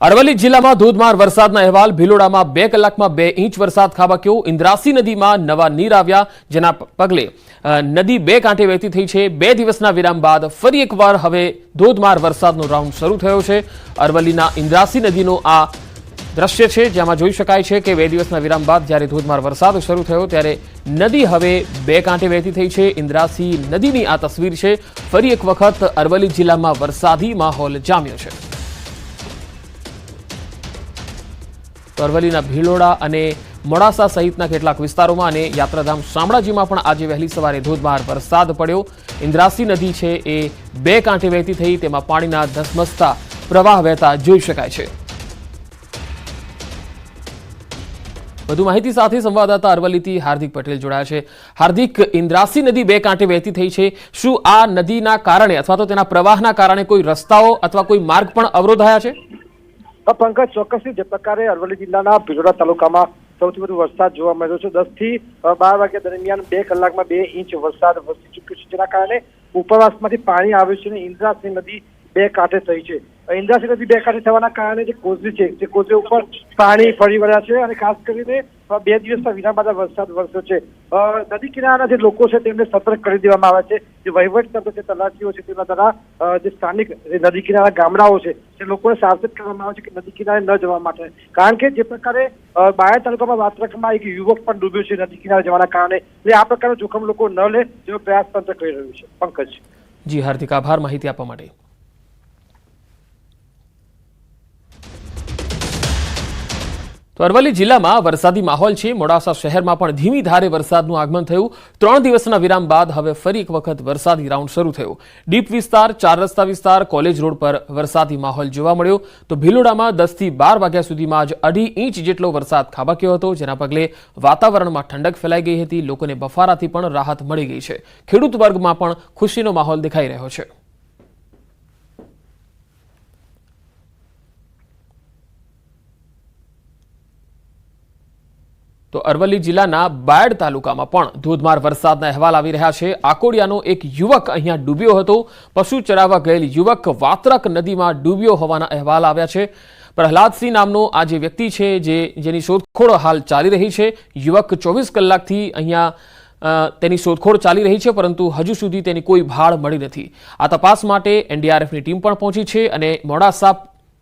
અરવલ્લી જિલ્લામાં ધોધમાર વરસાદના અહેવાલ ભિલોડામાં 2 કલાકમાં 2 ઇંચ વરસાદ ખાબક્યો। ઇન્દ્રાસી નદીમાં નવા નીર આવ્યા, જેના પગલે નદી 2 કાંઠે વહેતી થઈ છે। 2 દિવસના વિરામ બાદ ફરી એકવાર હવે ધોધમાર વરસાદનો રાઉન્ડ શરૂ થયો છે। અરવલ્લીના ઇન્દ્રાસી નદીનો આ દ્રશ્ય છે, જેમાં જોઈ શકાય છે કે 2 દિવસના વિરામ બાદ જ્યારે ધોધમાર વરસાદ શરૂ થયો ત્યારે નદી હવે 2 કાંઠે વહેતી થઈ છે। ઇન્દ્રાસી નદીની આ તસવીર છે। ફરી એક વખત અરવલ્લી જિલ્લામાં વરસાદી માહોલ જામ્યો છે। અરવલ્લીના ભિલોડા અને મોડાસા સહિતના કેટલાક વિસ્તારોમાં અને યાત્રાધામ શામળાજીમાં પણ આજે વહેલી સવારે ધોધમાર વરસાદ પડ્યો। ઇન્દ્રાસી નદી છે એ 2 કાંઠે વહેતી થઈ, તેમાં પાણીના ધસમસતા પ્રવાહ વહેતા જોઈ શકાય છે। વધુ માહિતી સાથે સંવાદદાતા અરવલ્લીથી હાર્દિક પટેલ જોડાયા છે। હાર્દિક, ઇન્દ્રાસી નદી 2 કાંઠે વહેતી થઈ છે, શું આ નદીના કારણે અથવા તો તેના પ્રવાહના કારણે કોઈ રસ્તાઓ અથવા કોઈ માર્ગ પણ અવરોધાયા છે? પંકજ, ચોક્કસથી જે પ્રકારે અરવલ્લી જિલ્લાના ભિલોડા તાલુકામાં સૌથી વધુ વરસાદ જોવા મળ્યો છે। 10 થી 12 વાગ્યા દરમિયાન 2 કલાકમાં 2 ઇંચ વરસાદ વરસી ચૂક્યો છે, જેના કારણે ઉપરવાસમાંથી પાણી આવ્યું છે અને ઇન્દ્રાસી નદી 2 કાંઠે થઈ છે। ઇન્દ્રાસી નદી 2 કાંઠે થવાના કારણે જે કોઝરી છે તે કોઝરી ઉપર પાણી ફરી વળ્યા છે અને ખાસ કરીને 2 દિવસના વિરામ બાદ વરસાદ વરસ્યો છે। નદી કિનારાના જે લોકો છે તેમને સતર્ક કરી દેવામાં આવે છે। જે વહીવટતંત્ર છે, તલાટીઓ છે, તેના દ્વારા જે સ્થાનિક નદી કિનારા ગામડાઓ છે તે લોકોને સાવચેત કરવામાં આવે છે કે નદી કિનારે ન જવા માટે, કારણ કે જે પ્રકારે બાયડ તાલુકામાં વાત્રકમાં એક યુવક પણ ડૂબ્યો છે નદી કિનારે જવાના કારણે, એટલે આ પ્રકારનું જોખમ લોકો ન લે તેવો પ્રયાસ તંત્ર કરી રહ્યું છે। પંકજ, જી હાર્દિક, આભાર માહિતી આપવા માટે। તો અરવલ્લી જિલ્લામાં વરસાદી માહોલ છે। મોડાસા શહેરમાં પણ ધીમી ધારે વરસાદનું આગમન થયું। 3 દિવસના વિરામ બાદ હવે ફરી એક વખત વરસાદી રાઉન્ડ શરૂ થયો। ડીપ વિસ્તાર, 4 રસ્તા વિસ્તાર, કોલેજ રોડ પર વરસાદી માહોલ જોવા મળ્યો। તો ભિલોડામાં 10 થી 12 વાગ્યા સુધીમાં જ 2.5 ઇંચ જેટલો વરસાદ ખાબક્યો હતો, જેના પગલે વાતાવરણમાં ઠંડક ફેલાઈ ગઈ હતી। લોકોને બફારાથી પણ રાહત મળી ગઈ છે। ખેડૂત વર્ગમાં પણ ખુશીનો માહોલ દેખાઈ રહ્યો છે। તો અરવલ્લી જિલ્લાના બાયડ તાલુકામાં પણ ધોધમાર વરસાદના અહેવાલ આવી રહ્યા છે। આકોડિયાનો એક યુવક અહીંયા ડૂબ્યો હતો। પશુ ચરાવવા ગયેલ યુવક વાત્રક નદીમાં ડૂબ્યો હોવાના અહેવાલ આવ્યા છે। પ્રહલાદસિંહ નામનો આ જે વ્યક્તિ છે જેની શોધખોળ હાલ ચાલી રહી છે। યુવક 24 કલાકથી અહીંયા તેની શોધખોળ ચાલી રહી છે, પરંતુ હજુ સુધી તેની કોઈ ભાળ મળી નથી। આ તપાસ માટે એનડીઆરએફની ટીમ પણ પહોંચી છે અને મોડાસા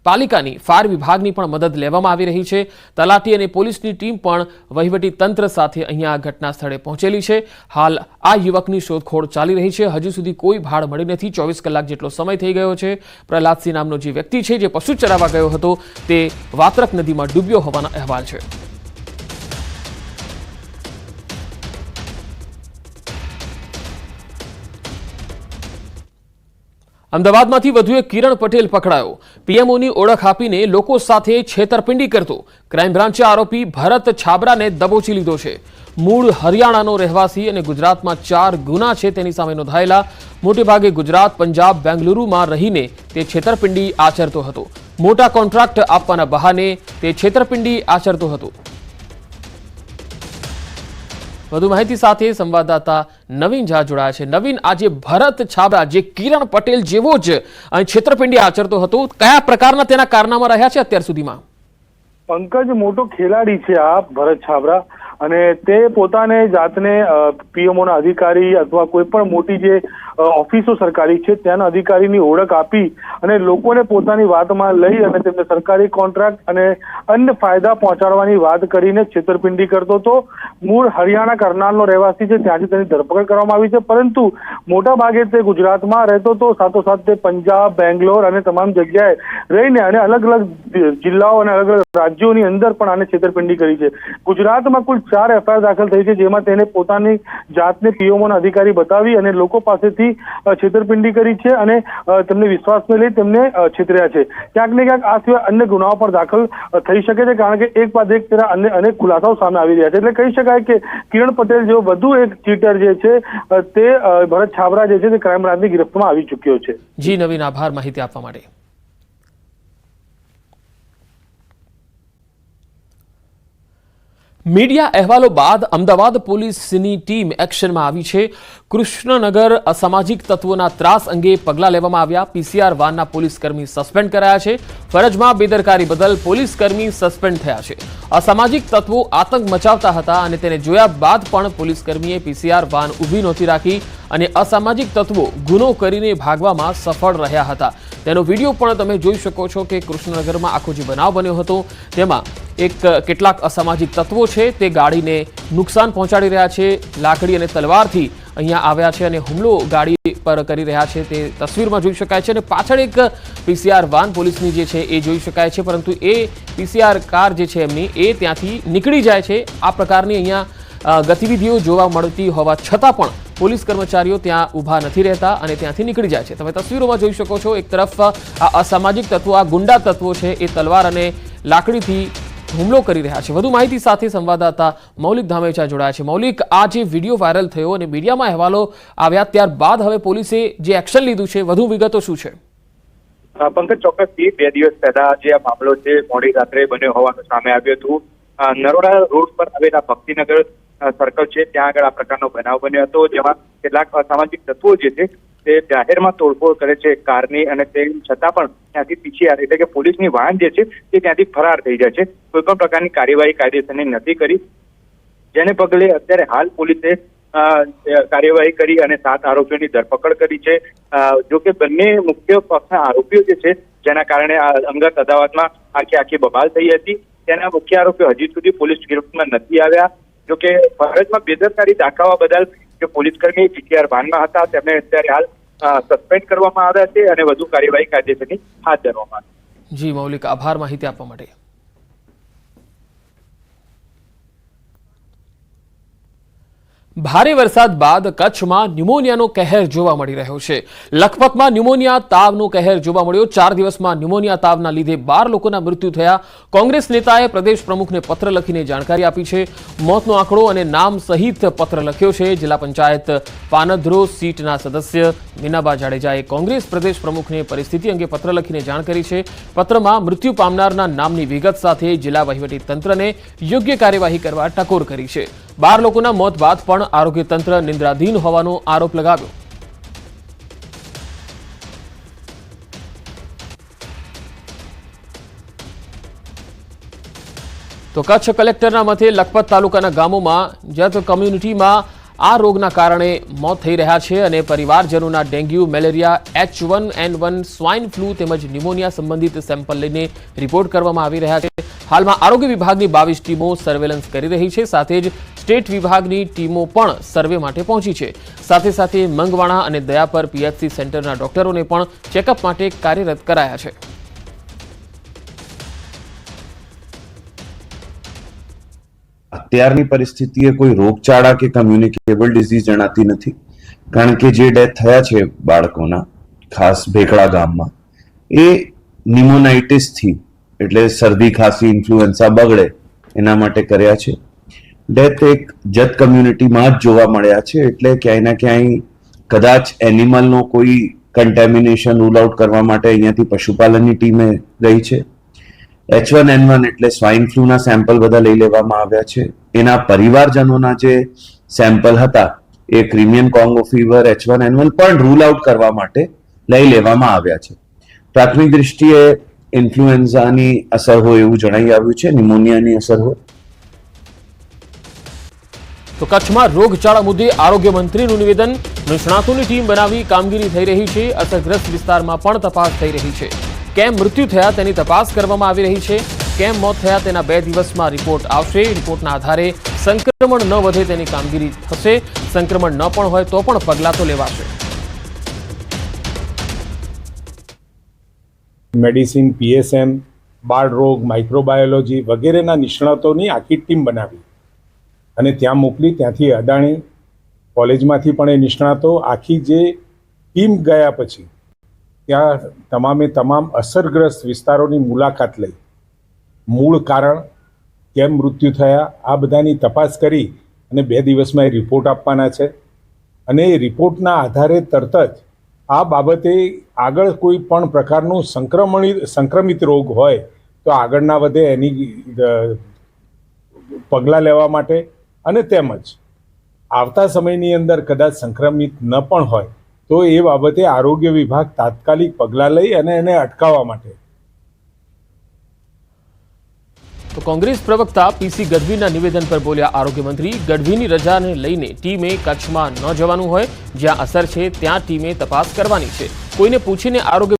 પાલિકાની ફાયર વિભાગની પણ મદદ લેવામાં આવી રહી છે। તલાટી અને પોલીસની ટીમ પણ વહીવટી તંત્ર સાથે અહીંયા ઘટના સ્થળે પહોંચેલી છે। હાલ આ યુવકની શોધખોળ ચાલી રહી છે। હજુ સુધી કોઈ ભાળ મળી નથી। 24 કલાક જેટલો સમય થઈ ગયો છે। પ્રહલાદસિંહ નામનો જે વ્યક્તિ છે જે પશુ ચરાવવા ગયો હતો તે વાત્રક નદીમાં ડૂબ્યો હોવાના અહેવાલ છે। અમદાવાદમાંથી વધુ એક કિરણ પટેલ પકડાયો। પીએમઓની ઓળખ આપીને લોકો સાથે છેતરપિંડી કરતો ક્રાઇમ બ્રાન્ચે આરોપી ભરત છાબરાને દબોચી લીધો છે। મૂળ હરિયાણાનો રહેવાસી અને ગુજરાતમાં 4 ગુના છે તેની સામે નોંધાયેલા। મોટેભાગે ગુજરાત, પંજાબ, બેંગલુરુમાં રહીને તે છેતરપિંડી આચરતો હતો। મોટા કોન્ટ્રાક્ટ આપવાના બહાને તે છેતરપિંડી આચરતો હતો। વધુ માહિતી સાથે સંવાદદાતા નવીન ઝા જોડાયા છે। નવીન, આજે ભરત છાબરા જે કિરણ પટેલ જેવો જ છેતરપિંડી આચરતો હતો, કયા પ્રકારના તેના કારનામા રહ્યા છે અત્યાર સુધીમાં? પંકજ, મોટો ખેલાડી છે આ ભરત છાબરા અને તે પોતાને જાતને પીએમઓના અધિકારી અથવા કોઈ પણ મોટી જે ઓફિસો સરકારી છે ત્યાંના અધિકારીની ઓળખ આપી અને લોકોને પોતાની વાતમાં લઈ અને તેમને સરકારી કોન્ટ્રાક્ટ અને અન્ય ફાયદા પહોંચાડવાની વાત કરીને છેતરપિંડી કરતો હતો। મૂળ હરિયાણા કરનાલનો રહેવાસી છે, ત્યાંથી તેની ધરપકડ કરવામાં આવી છે, પરંતુ મોટા ભાગે તે ગુજરાતમાં રહેતો હતો, સાથોસાથ તે પંજાબ, બેંગ્લોર અને તમામ જગ્યાએ રહીને અને અલગ અલગ જિલ્લાઓ અને અલગ અલગ રાજ્યોની અંદર પણ આને છેતરપિંડી કરી છે। ગુજરાતમાં કુલ 4 એફઆઈઆર દાખલ થઈ છે, જેમાં તેને પોતાની જાતને પીએમઓના અધિકારી બતાવી અને લોકો પાસેથી છેતરપિંડી કરી છે અને તેમને વિશ્વાસમાં લઈ તેમને છેતર્યા છે। ક્યાંક ને ક્યાંક આ સિવાય અન્ય ગુનાઓ પણ દાખલ થઈ શકે છે, કારણ કે એક બાદ એક તેના અનેક ખુલાસાઓ સામે આવી રહ્યા છે। એટલે કહી શકાય કે કિરણ પટેલ જેવો વધુ એક ચીટર જે છે તે ભરત છાબરા જે છે તે ક્રાઇમ બ્રાન્ચની ગિરફ્તમાં આવી ચૂક્યો છે। જી નવીન, આભાર માહિતી આપવા માટે। મીડિયા અહેવાલો બાદ અમદાવાદ પોલીસની ટીમ એક્શનમાં આવી છે। કૃષ્ણનગર અસામાજિક તત્વોના ત્રાસ અંગે પગલાં લેવામાં આવ્યા। પીસીઆર વાનના પોલીસ કર્મી સસ્પેન્ડ કરાયા છે। ફરજમાં બેદરકારી બદલ પોલીસ કર્મી સસ્પેન્ડ થયા છે. અસામાજિક તત્વો આતંક મચાવતા હતા અને તેને જોયા બાદ પણ પોલીસ કર્મીએ પીસીઆર વાન ઊભી નહોતી રાખી અને અસામાજિક તત્વો ગુનો કરીને ભાગવામાં સફળ રહ્યા હતા. તેનો વિડીયો પણ તમે જોઈ શકો છો કે કૃષ્ણનગરમાં આખો જે બનાવ બન્યો હતો તેમાં કેટલાક અસામાજિક તત્વો છે તે ગાડીને નુકસાન પહોંચાડી રહ્યા છે, લાકડી અને તલવારથી અહીંયા આવ્યા છે અને હુમલો ગાડી પર કરી રહ્યા છે તે તસવીરમાં જોઈ શકાય છે. અને પાછળ એક પીસીઆર વાન પોલીસની જે છે એ જોઈ શકાય છે, પરંતુ એ પીસીઆર કાર જે છે એમની એ ત્યાંથી નીકળી જાય છે. આ પ્રકારની અહીંયા ગતિવિધિઓ જોવા મળતી હોવા છતાં પણ પોલીસ કર્મચારીઓ ત્યાં ઊભા નથી રહેતા અને ત્યાંથી નીકળી જાય છે. તમે તસવીરોમાં જોઈ શકો છો, એક તરફ આ અસામાજિક તત્વો, આ ગુંડા તત્વો છે એ તલવાર અને લાકડીથી હુમલો કરી રહ્યા છે. વધુ માહિતી સાથે સંવાદદાતા મૌલિક ધામેચા જોડાયા છે. મૌલિક, આ જે વિડીયો વાયરલ થયો અને મીડિયામાં અહેવાલો આવ્યા ત્યારબાદ હવે પોલીસે જે એક્શન લીધું છે, વધુ વિગતો શું છે? પંકજ, ચોક્કસથી 2 દિવસ પહેલા જે આ મામલો છે મોડી રાત્રે બન્યો હોવાનું સામે આવ્યું હતું. નરોડા રોડ પર આવેલા ભક્તિનગર સર્કલ છે ત્યાં આગળ આ પ્રકારનો બનાવ બન્યો હતો, જેમાં કેટલાક અસામાજિક તત્વો જે છે તે જાહેરમાં તોડફોડ કરે છે કારની, અને તેમ છતાં પણ ત્યાંથી પીસીઆર એટલે કે પોલીસની વાહન જે છે તે ત્યાંથી ફરાર થઈ જાય છે. કોઈ પણ પ્રકારની કાર્યવાહી કાયદેસરની નથી કરી, જેને પગલે અત્યારે હાલ પોલીસે કાર્યવાહી કરી અને 7 આરોપીઓની ધરપકડ કરી છે. જો કે બંને મુખ્ય પક્ષના આરોપીઓ જે છે જેના કારણે આ અંગત અદાવતમાં આખી બબાલ થઈ હતી, તેના મુખ્ય આરોપીઓ હજી સુધી પોલીસ ગિરફ્તમાં નથી આવ્યા. જો કે ફરજમાં બેદરકારી દાખવવા બદલ જે પોલીસકર્મી પીસીઆર વાનમાં હતા તેમને અત્યારે હાલ સસ્પેન્ડ કરવામાં આવ્યા છે અને વધુ કાર્યવાહી કાયદેસરની હાથ ધરવામાં આવી. જી મૌલિક, આભાર માહિતી આપવા માટે. ભારે વરસાદ બાદ કચ્છમાં ન્યુમોનિયાનો કહેર જોવા મળી રહ્યો છે. લખપતમાં ન્યુમોનિયા તાવનો કહેર જોવા મળ્યો. 4 દિવસમાં ન્યુમોનિયા તાવના લીધે 12 લોકોના મૃત્યુ થયા. કોંગ્રેસ નેતાએ પ્રદેશ પ્રમુખને પત્ર લખીને જાણકારી આપી છે. મોતનો આંકડો અને નામ સહિત પત્ર લખ્યો છે. જિલ્લા પંચાયત પાનધ્રો સીટના સદસ્ય મીનાબા જાડેજાએ કોંગ્રેસ પ્રદેશ પ્રમુખને પરિસ્થિતિ અંગે પત્ર લખીને જાણ કરી છે. પત્રમાં મૃત્યુ પામનારના નામની વિગત સાથે જિલ્લા વહીવટી તંત્રને યોગ્ય કાર્યવાહી કરવા ટકોર કરી છે. 12 લોકોના મોત બાદ પણ આરોગ્ય તંત્ર નિંદ્રાધીન હોવાનો આરોપ લગાવ્યો. તો કચ્છ કલેક્ટરના મતે લખપત તાલુકાના ગામોમાં જત કોમ્યુનિટીમાં આ રોગના કારણે મોત થઈ રહ્યા છે અને પરિવારજનોના dengue, malaria, H1N1, swine flu તેમજ ન્યુમોનિયા સંબંધિત સેમ્પલ લઈને રિપોર્ટ કરવામાં આવી રહ્યા છે. હાલમાં આરોગ્ય વિભાગની 22 ટીમો સર્વેલન્સ કરી રહી છે. સાથે જ સ્ટેટ વિભાગની ટીમો પણ સર્વે માટે પહોંચી છે. સાથે સાથે મંગવાણા અને દયાપર PHC સેન્ટરના ડોક્ટરોને પણ ચેકઅપ માટે કાર્યરત કરાયા છે. અત્યારની પરિસ્થિતિએ કોઈ રોગચાળા કે કમ્યુનિકેબલ ડિઝીઝ જણાતી નથી, કારણ કે જે ડેથ થયા છે બાળકોના, ખાસ ભેખડા ગામમાં, એ ન્યુમોનાઇટિસથી એટલે શરદી, ખાંસી, ઇન્ફ્લુએન્ઝા બગડે એના માટે કર્યા છે. ડેથ એક જત કમ્યુનિટીમાં જ જોવા મળ્યા છે, એટલે ક્યાંય ના ક્યાંય કદાચ એનિમલનો કોઈ કન્ટેમિનેશન રૂલ આઉટ કરવા માટે અહીંયાથી પશુપાલનની ટીમે ગઈ છે. H1N1 એટલે સ્વાઇન ફ્લૂના સેમ્પલ બધા લઈ લેવામાં આવ્યા છે. એના પરિવારજનોના જે સેમ્પલ હતા એ ક્રિમિયન કોંગો ફીવર, H1N1 પણ રૂલ આઉટ કરવા માટે લઈ લેવામાં આવ્યા છે. પ્રાથમિક દૃષ્ટિએ ઇન્ફ્લુએન્ઝાની અસર હોય એવું જણાઈ આવ્યું છે, ન્યુમોનિયાની અસર હોય. તો કચ્છમાં રોગચાળા મુદ્દે આરોગ્ય મંત્રીનું નિવેદન. નિષ્ણાતોની ટીમ બનાવી કામગીરી થઈ રહી છે. અસરગ્રસ્ત વિસ્તારમાં પણ તપાસ થઈ રહી છે. કેમ મૃત્યુ થયા તેની તપાસ કરવામાં આવી રહી છે. કેમ મોત થયા તેના 2 દિવસમાં રિપોર્ટ આવશે. રિપોર્ટના આધારે સંક્રમણ ન વધે તેની કામગીરી થશે. સંક્રમણ ન પણ હોય તો પણ પગલાં તો લેવાશે. મેડિસિન, PSM, બાળ રોગ, માઇક્રોબાયોલોજી વગેરેના નિષ્ણાતોની આખી ટીમ બનાવી અને ત્યાં મોકલી. ત્યાંથી અદાણી કોલેજમાંથી પણ એ નિષ્ણાતો આખી જે ટીમ ગયા પછી ત્યાં તમામે તમામ અસરગ્રસ્ત વિસ્તારોની મુલાકાત લઈ મૂળ કારણ, કેમ મૃત્યુ થયા, આ બધાની તપાસ કરી અને 2 દિવસમાં એ રિપોર્ટ આપવાના છે. અને એ રિપોર્ટના આધારે તરત જ આ બાબતે આગળ કોઈ પણ પ્રકારનું સંક્રમિત રોગ હોય તો આગળ ના વધે એની પગલાં લેવા માટે, અને તેમજ આવતા સમયની અંદર કદાચ સંક્રમિત ન પણ હોય તો એ બાબતે આરોગ્ય વિભાગ તાત્કાલિક પગલાં લઈ અને એને અટકાવવા માટે તો કોંગ્રેસ પ્રવક્તા પીસી ગઢવીના નિવેદન પર બોલ્યા આરોગ્ય મંત્રી. ગઢવીની રજાને લઈને ટીમે કચ્છમાં ન જવાનું હોય, જ્યાં અસર છે ત્યાં ટીમે તપાસ કરવાની છે. કોઈને પૂછીને આરોગ્ય